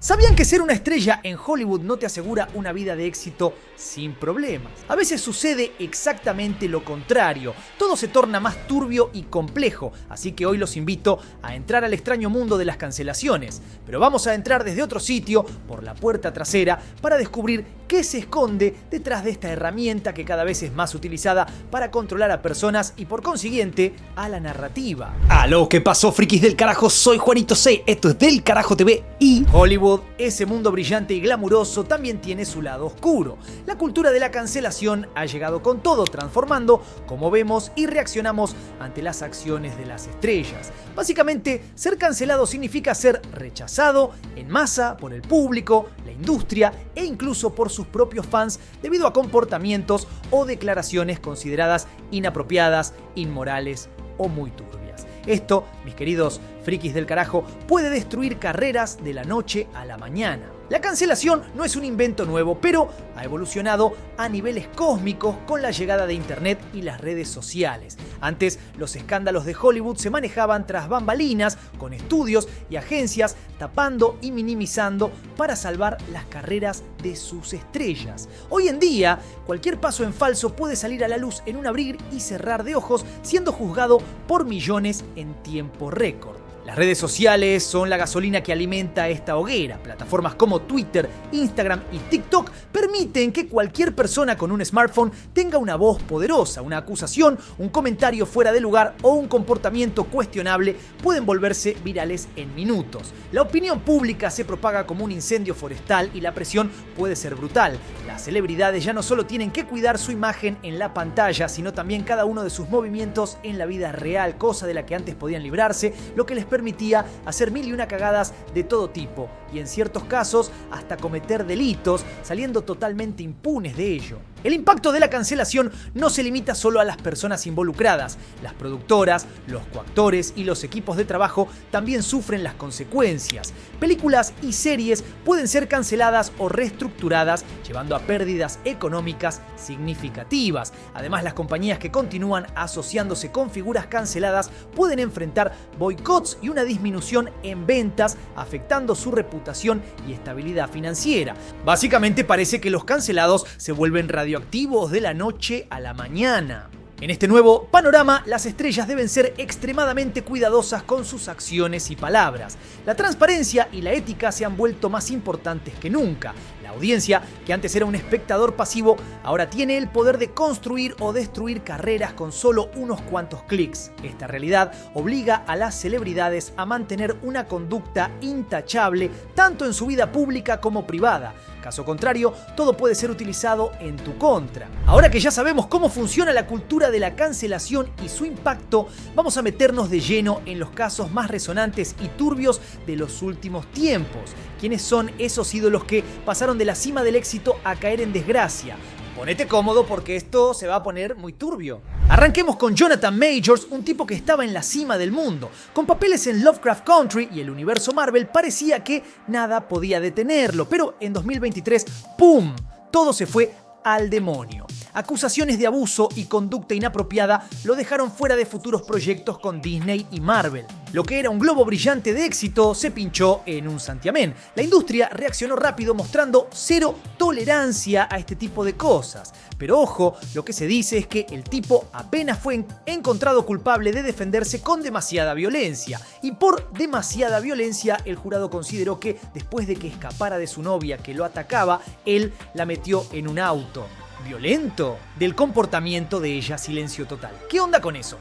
¿Sabían que ser una estrella en Hollywood no te asegura una vida de éxito sin problemas? A veces sucede exactamente lo contrario. Todo se torna más turbio y complejo, así que hoy los invito a entrar al extraño mundo de las cancelaciones. Pero vamos a entrar desde otro sitio, por la puerta trasera, para descubrir qué se esconde detrás de esta herramienta que cada vez es más utilizada para controlar a personas y por consiguiente a la narrativa. ¡Aló! ¿Qué pasó, frikis del carajo? Soy Juanito C. Esto es Del Carajo TV y Hollywood. Ese mundo brillante y glamuroso también tiene su lado oscuro. La cultura de la cancelación ha llegado con todo, transformando cómo vemos y reaccionamos ante las acciones de las estrellas. Básicamente, ser cancelado significa ser rechazado en masa por el público, la industria e incluso por sus propios fans debido a comportamientos o declaraciones consideradas inapropiadas, inmorales o muy turbias. Esto, mis queridos frikis del carajo, puede destruir carreras de la noche a la mañana. La cancelación no es un invento nuevo, pero ha evolucionado a niveles cósmicos con la llegada de Internet y las redes sociales. Antes, los escándalos de Hollywood se manejaban tras bambalinas, con estudios y agencias tapando y minimizando para salvar las carreras de sus estrellas. Hoy en día, cualquier paso en falso puede salir a la luz en un abrir y cerrar de ojos, siendo juzgado por millones en tiempo récord. Las redes sociales son la gasolina que alimenta esta hoguera. Plataformas como Twitter, Instagram y TikTok permiten que cualquier persona con un smartphone tenga una voz poderosa. Una acusación, un comentario fuera de lugar o un comportamiento cuestionable pueden volverse virales en minutos. La opinión pública se propaga como un incendio forestal y la presión puede ser brutal. Las celebridades ya no solo tienen que cuidar su imagen en la pantalla, sino también cada uno de sus movimientos en la vida real, cosa de la que antes podían librarse, lo que les permitía hacer mil y una cagadas de todo tipo y en ciertos casos hasta cometer delitos, saliendo totalmente impunes de ello. El impacto de la cancelación no se limita solo a las personas involucradas. Las productoras, los coactores y los equipos de trabajo también sufren las consecuencias. Películas y series pueden ser canceladas o reestructuradas, llevando a pérdidas económicas significativas. Además, las compañías que continúan asociándose con figuras canceladas pueden enfrentar boicots y una disminución en ventas, afectando su reputación y estabilidad financiera. Básicamente parece que los cancelados se vuelven radioactivos de la noche a la mañana. En este nuevo panorama, las estrellas deben ser extremadamente cuidadosas con sus acciones y palabras. La transparencia y la ética se han vuelto más importantes que nunca. La audiencia, que antes era un espectador pasivo, ahora tiene el poder de construir o destruir carreras con solo unos cuantos clics. Esta realidad obliga a las celebridades a mantener una conducta intachable tanto en su vida pública como privada. Caso contrario, todo puede ser utilizado en tu contra. Ahora que ya sabemos cómo funciona la cultura de la cancelación y su impacto, vamos a meternos de lleno en los casos más resonantes y turbios de los últimos tiempos. ¿Quiénes son esos ídolos que pasaron de la cima del éxito a caer en desgracia? Ponete cómodo porque esto se va a poner muy turbio. Arranquemos con Jonathan Majors, un tipo que estaba en la cima del mundo. Con papeles en Lovecraft Country y el universo Marvel parecía que nada podía detenerlo, pero en 2023, ¡pum!, todo se fue al demonio. Acusaciones de abuso y conducta inapropiada lo dejaron fuera de futuros proyectos con Disney y Marvel. Lo que era un globo brillante de éxito se pinchó en un santiamén. La industria reaccionó rápido mostrando cero tolerancia a este tipo de cosas. Pero ojo, lo que se dice es que el tipo apenas fue encontrado culpable de defenderse con demasiada violencia. Y por demasiada violencia, el jurado consideró que después de que escapara de su novia que lo atacaba, él la metió en un auto. ¿Violento? Del comportamiento de ella, silencio total. ¿Qué onda con eso?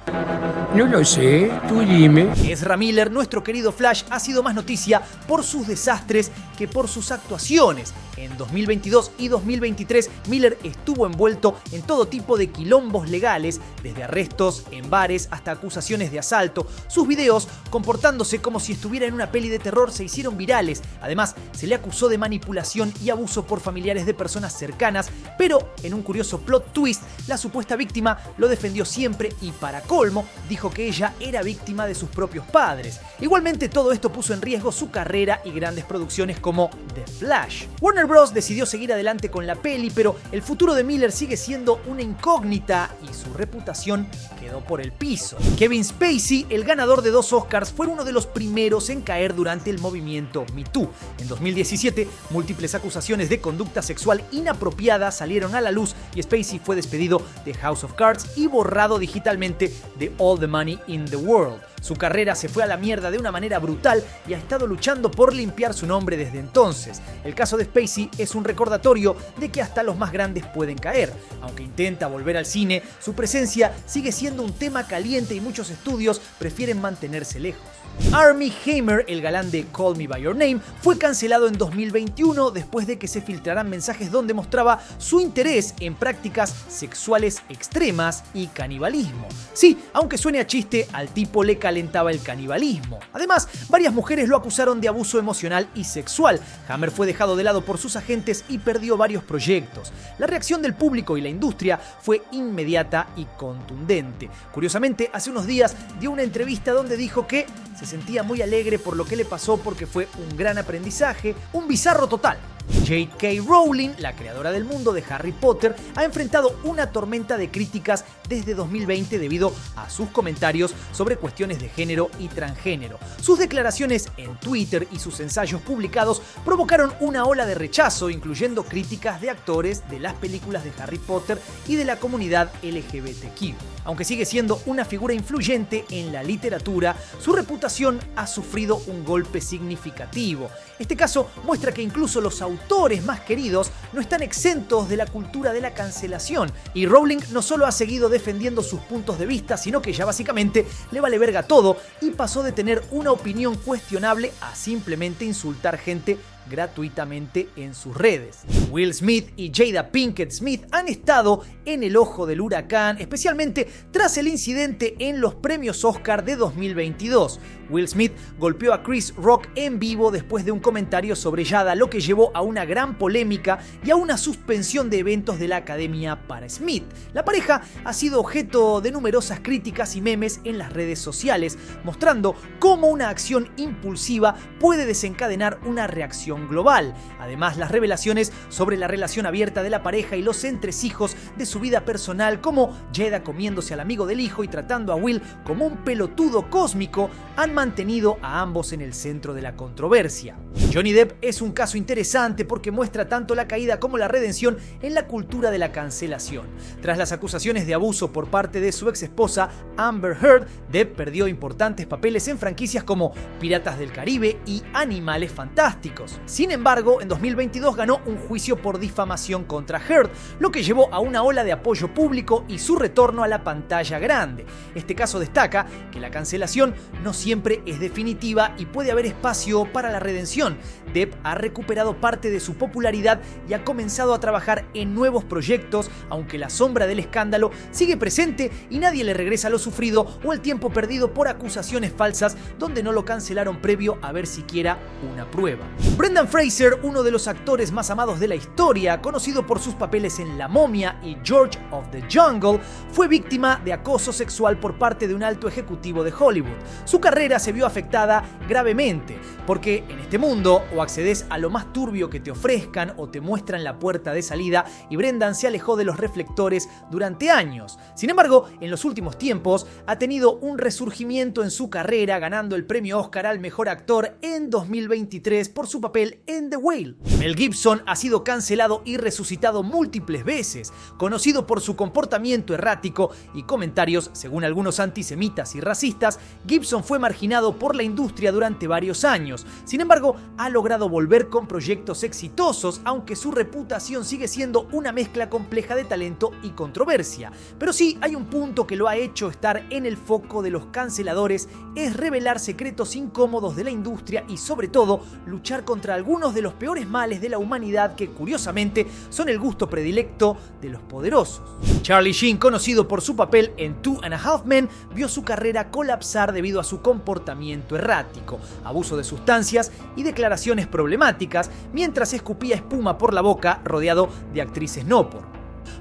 No lo sé, tú dime. Ezra Miller, nuestro querido Flash, ha sido más noticia por sus desastres que por sus actuaciones. En 2022 y 2023, Miller estuvo envuelto en todo tipo de quilombos legales, desde arrestos en bares hasta acusaciones de asalto. Sus videos, comportándose como si estuviera en una peli de terror, se hicieron virales. Además, se le acusó de manipulación y abuso por familiares de personas cercanas, pero en un curioso plot twist, la supuesta víctima lo defendió siempre y, para colmo, dijo que ella era víctima de sus propios padres. Igualmente, todo esto puso en riesgo su carrera y grandes producciones como The Flash. Warner Bros. Decidió seguir adelante con la peli, pero el futuro de Miller sigue siendo una incógnita y su reputación quedó quedó por el piso. Kevin Spacey, el ganador de 2 Oscars, fue uno de los primeros en caer durante el movimiento Me Too. En 2017, múltiples acusaciones de conducta sexual inapropiada salieron a la luz y Spacey fue despedido de House of Cards y borrado digitalmente de All the Money in the World. Su carrera se fue a la mierda de una manera brutal y ha estado luchando por limpiar su nombre desde entonces. El caso de Spacey es un recordatorio de que hasta los más grandes pueden caer. Aunque intenta volver al cine, su presencia sigue siendo un tema caliente y muchos estudios prefieren mantenerse lejos. Armie Hammer, el galán de Call Me By Your Name, fue cancelado en 2021 después de que se filtraran mensajes donde mostraba su interés en prácticas sexuales extremas y canibalismo. Sí, aunque suene a chiste, al tipo le calentaba el canibalismo. Además, varias mujeres lo acusaron de abuso emocional y sexual. Hammer fue dejado de lado por sus agentes y perdió varios proyectos. La reacción del público y la industria fue inmediata y contundente. Curiosamente, hace unos días dio una entrevista donde dijo que se sentía muy alegre por lo que le pasó porque fue un gran aprendizaje, un bizarro total. J.K. Rowling, la creadora del mundo de Harry Potter, ha enfrentado una tormenta de críticas desde 2020 debido a sus comentarios sobre cuestiones de género y transgénero. Sus declaraciones en Twitter y sus ensayos publicados provocaron una ola de rechazo, incluyendo críticas de actores de las películas de Harry Potter y de la comunidad LGBTQ. Aunque sigue siendo una figura influyente en la literatura, su reputación ha sufrido un golpe significativo. Este caso muestra que incluso los autores más queridos no están exentos de la cultura de la cancelación, y Rowling no solo ha seguido defendiendo sus puntos de vista, sino que ya básicamente le vale verga todo y pasó de tener una opinión cuestionable a simplemente insultar gente gratuitamente en sus redes. Will Smith y Jada Pinkett Smith han estado en el ojo del huracán, especialmente tras el incidente en los premios Oscar de 2022. Will Smith golpeó a Chris Rock en vivo después de un comentario sobre Jada, lo que llevó a una gran polémica y a una suspensión de eventos de la academia para Smith. La pareja ha sido objeto de numerosas críticas y memes en las redes sociales, mostrando cómo una acción impulsiva puede desencadenar una reacción global. Además, las revelaciones sobre la relación abierta de la pareja y los entresijos de su vida personal, como Jada comiéndose al amigo del hijo y tratando a Will como un pelotudo cósmico, han mantenido a ambos en el centro de la controversia. Johnny Depp es un caso interesante porque muestra tanto la caída como la redención en la cultura de la cancelación. Tras las acusaciones de abuso por parte de su ex esposa Amber Heard, Depp perdió importantes papeles en franquicias como Piratas del Caribe y Animales Fantásticos. Sin embargo, en 2022 ganó un juicio por difamación contra Heard, lo que llevó a una ola de apoyo público y su retorno a la pantalla grande. Este caso destaca que la cancelación no siempre es definitiva y puede haber espacio para la redención. Depp ha recuperado parte de su popularidad y ha comenzado a trabajar en nuevos proyectos, aunque la sombra del escándalo sigue presente y nadie le regresa lo sufrido o el tiempo perdido por acusaciones falsas donde no lo cancelaron previo a ver siquiera una prueba. Brendan Fraser, uno de los actores más amados de la historia, conocido por sus papeles en La Momia y George of the Jungle, fue víctima de acoso sexual por parte de un alto ejecutivo de Hollywood. Su carrera se vio afectada gravemente, porque en este mundo o accedes a lo más turbio que te ofrezcan o te muestran la puerta de salida, y Brendan se alejó de los reflectores durante años. Sin embargo, en los últimos tiempos ha tenido un resurgimiento en su carrera, ganando el premio Oscar al mejor actor en 2023 por su papel en The Whale. Mel Gibson ha sido cancelado y resucitado múltiples veces. Conocido por su comportamiento errático y comentarios, según algunos, antisemitas y racistas, Gibson fue marginado por la industria durante varios años. Sin embargo, ha logrado volver con proyectos exitosos, aunque su reputación sigue siendo una mezcla compleja de talento y controversia. Pero sí hay un punto que lo ha hecho estar en el foco de los canceladores: es revelar secretos incómodos de la industria y, sobre todo, luchar contra algunos de los peores males de la humanidad que, curiosamente, son el gusto predilecto de los poderosos. Charlie Sheen, conocido por su papel en Two and a Half Men, vio su carrera colapsar debido a su comportamiento errático, abuso de sustancias y declaraciones problemáticas, mientras escupía espuma por la boca rodeado de actrices no por.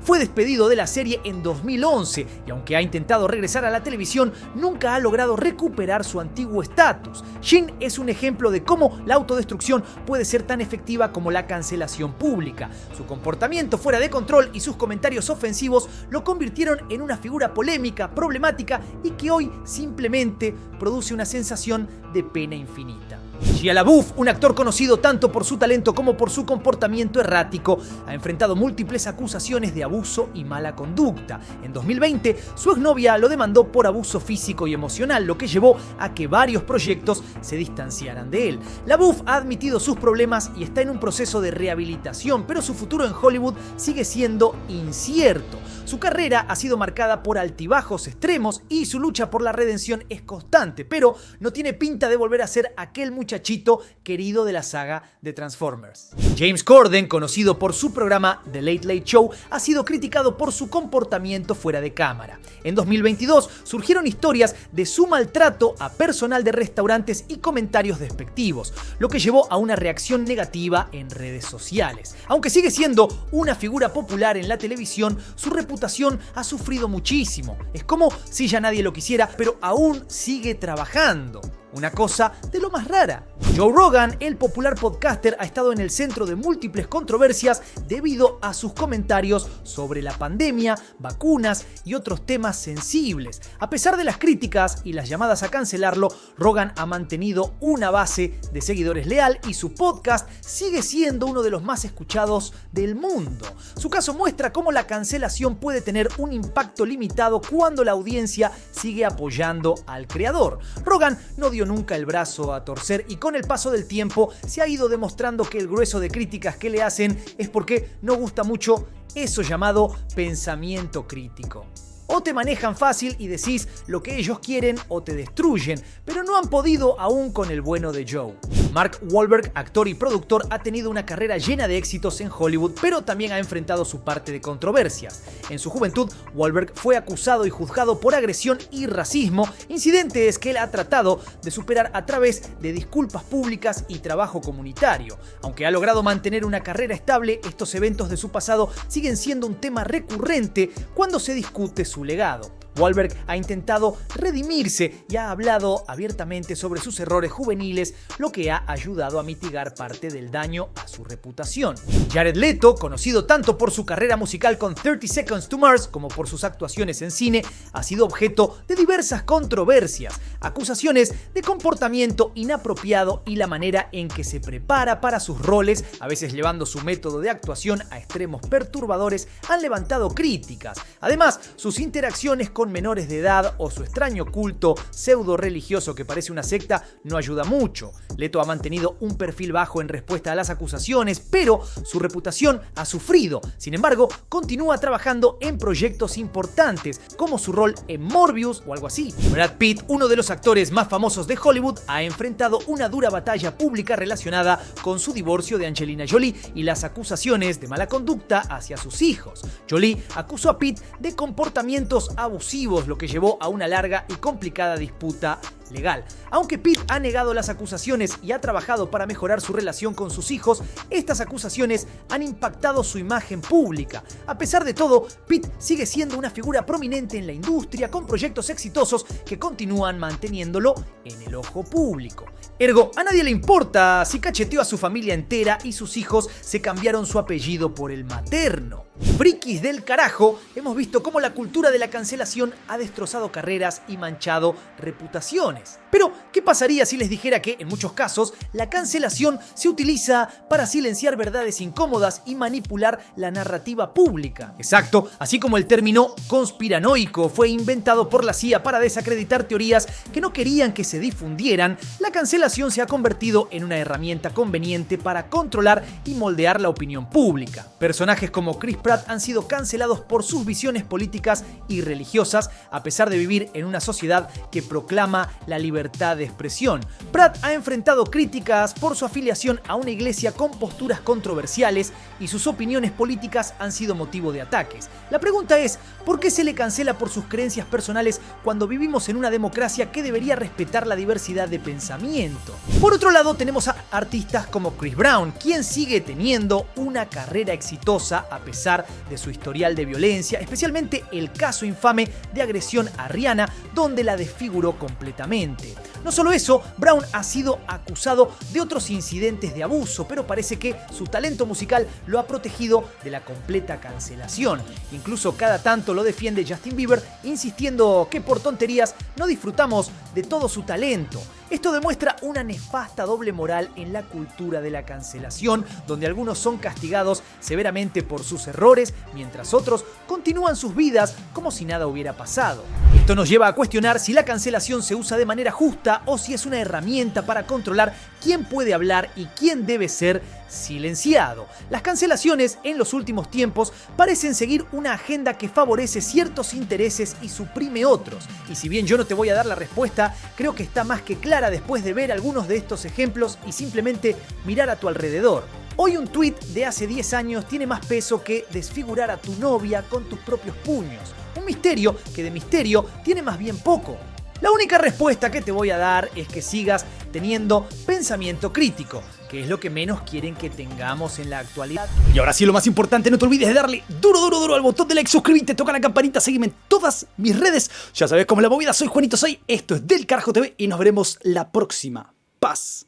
Fue despedido de la serie en 2011 y aunque ha intentado regresar a la televisión, nunca ha logrado recuperar su antiguo estatus. Shin es un ejemplo de cómo la autodestrucción puede ser tan efectiva como la cancelación pública. Su comportamiento fuera de control y sus comentarios ofensivos lo convirtieron en una figura polémica, problemática y que hoy simplemente produce una sensación de pena infinita. Shia LaBeouf, un actor conocido tanto por su talento como por su comportamiento errático, ha enfrentado múltiples acusaciones de abuso y mala conducta. En 2020, su exnovia lo demandó por abuso físico y emocional, lo que llevó a que varios proyectos se distanciaran de él. LaBeouf ha admitido sus problemas y está en un proceso de rehabilitación, pero su futuro en Hollywood sigue siendo incierto. Su carrera ha sido marcada por altibajos extremos y su lucha por la redención es constante, pero no tiene pinta de volver a ser aquel muchachito querido de la saga de Transformers. James Corden, conocido por su programa The Late Late Show, ha sido criticado por su comportamiento fuera de cámara. En 2022 surgieron historias de su maltrato a personal de restaurantes y comentarios despectivos, lo que llevó a una reacción negativa en redes sociales. Aunque sigue siendo una figura popular en la televisión, su reputación ha sufrido muchísimo. Es como si ya nadie lo quisiera, pero aún sigue trabajando. Una cosa de lo más rara. Joe Rogan, el popular podcaster, ha estado en el centro de múltiples controversias debido a sus comentarios sobre la pandemia, vacunas y otros temas sensibles. A pesar de las críticas y las llamadas a cancelarlo, Rogan ha mantenido una base de seguidores leal y su podcast sigue siendo uno de los más escuchados del mundo. Su caso muestra cómo la cancelación puede tener un impacto limitado cuando la audiencia sigue apoyando al creador. Rogan no dio nunca el brazo a torcer y con el paso del tiempo se ha ido demostrando que el grueso de críticas que le hacen es porque no gusta mucho eso llamado pensamiento crítico. O te manejan fácil y decís lo que ellos quieren o te destruyen, pero no han podido aún con el bueno de Joe. Mark Wahlberg, actor y productor, ha tenido una carrera llena de éxitos en Hollywood, pero también ha enfrentado su parte de controversias. En su juventud, Wahlberg fue acusado y juzgado por agresión y racismo, incidentes que él ha tratado de superar a través de disculpas públicas y trabajo comunitario. Aunque ha logrado mantener una carrera estable, estos eventos de su pasado siguen siendo un tema recurrente cuando se discute su legado. Wahlberg ha intentado redimirse y ha hablado abiertamente sobre sus errores juveniles, lo que ha ayudado a mitigar parte del daño a su reputación. Jared Leto, conocido tanto por su carrera musical con 30 Seconds to Mars como por sus actuaciones en cine, ha sido objeto de diversas controversias, acusaciones de comportamiento inapropiado y la manera en que se prepara para sus roles, a veces llevando su método de actuación a extremos perturbadores, han levantado críticas. Además, sus interacciones con menores de edad o su extraño culto pseudo religioso que parece una secta no ayuda mucho. Leto ha mantenido un perfil bajo en respuesta a las acusaciones, pero su reputación ha sufrido. Sin embargo, continúa trabajando en proyectos importantes, como su rol en Morbius o algo así. Brad Pitt, uno de los actores más famosos de Hollywood, ha enfrentado una dura batalla pública relacionada con su divorcio de Angelina Jolie y las acusaciones de mala conducta hacia sus hijos. Jolie acusó a Pitt de comportamientos abusivos, lo que llevó a una larga y complicada disputa legal. Aunque Pitt ha negado las acusaciones y ha trabajado para mejorar su relación con sus hijos, estas acusaciones han impactado su imagen pública. A pesar de todo, Pitt sigue siendo una figura prominente en la industria con proyectos exitosos que continúan manteniéndolo en el ojo público. Ergo, a nadie le importa si cacheteó a su familia entera y sus hijos se cambiaron su apellido por el materno. Frikis del carajo, hemos visto cómo la cultura de la cancelación ha destrozado carreras y manchado reputaciones. Pero, ¿qué pasaría si les dijera que, en muchos casos, la cancelación se utiliza para silenciar verdades incómodas y manipular la narrativa pública? Exacto, así como el término conspiranoico fue inventado por la CIA para desacreditar teorías que no querían que se difundieran, la cancelación se ha convertido en una herramienta conveniente para controlar y moldear la opinión pública. Personajes como Chris Pratt han sido cancelados por sus visiones políticas y religiosas, a pesar de vivir en una sociedad que proclama la la libertad de expresión. Pratt ha enfrentado críticas por su afiliación a una iglesia con posturas controversiales y sus opiniones políticas han sido motivo de ataques. La pregunta es, ¿por qué se le cancela por sus creencias personales cuando vivimos en una democracia que debería respetar la diversidad de pensamiento? Por otro lado, tenemos a artistas como Chris Brown, quien sigue teniendo una carrera exitosa a pesar de su historial de violencia, especialmente el caso infame de agresión a Rihanna, donde la desfiguró completamente. No solo eso, Brown ha sido acusado de otros incidentes de abuso, pero parece que su talento musical lo ha protegido de la completa cancelación. Incluso cada tanto lo defiende Justin Bieber, insistiendo que por tonterías no disfrutamos de todo su talento. Esto demuestra una nefasta doble moral en la cultura de la cancelación, donde algunos son castigados severamente por sus errores, mientras otros continúan sus vidas como si nada hubiera pasado. Esto nos lleva a cuestionar si la cancelación se usa de manera justa o si es una herramienta para controlar quién puede hablar y quién debe ser silenciado. Las cancelaciones en los últimos tiempos parecen seguir una agenda que favorece ciertos intereses y suprime otros. Y si bien yo no te voy a dar la respuesta, creo que está más que clara después de ver algunos de estos ejemplos y simplemente mirar a tu alrededor. Hoy un tuit de hace 10 años tiene más peso que desfigurar a tu novia con tus propios puños. Un misterio que de misterio tiene más bien poco. La única respuesta que te voy a dar es que sigas teniendo pensamiento crítico, que es lo que menos quieren que tengamos en la actualidad. Y ahora sí, lo más importante, no te olvides de darle duro al botón de like, suscribirte, toca la campanita, seguime en todas mis redes. Ya sabes cómo es la movida, soy Juanito Soy, esto es Del Carajo TV y nos veremos la próxima. Paz.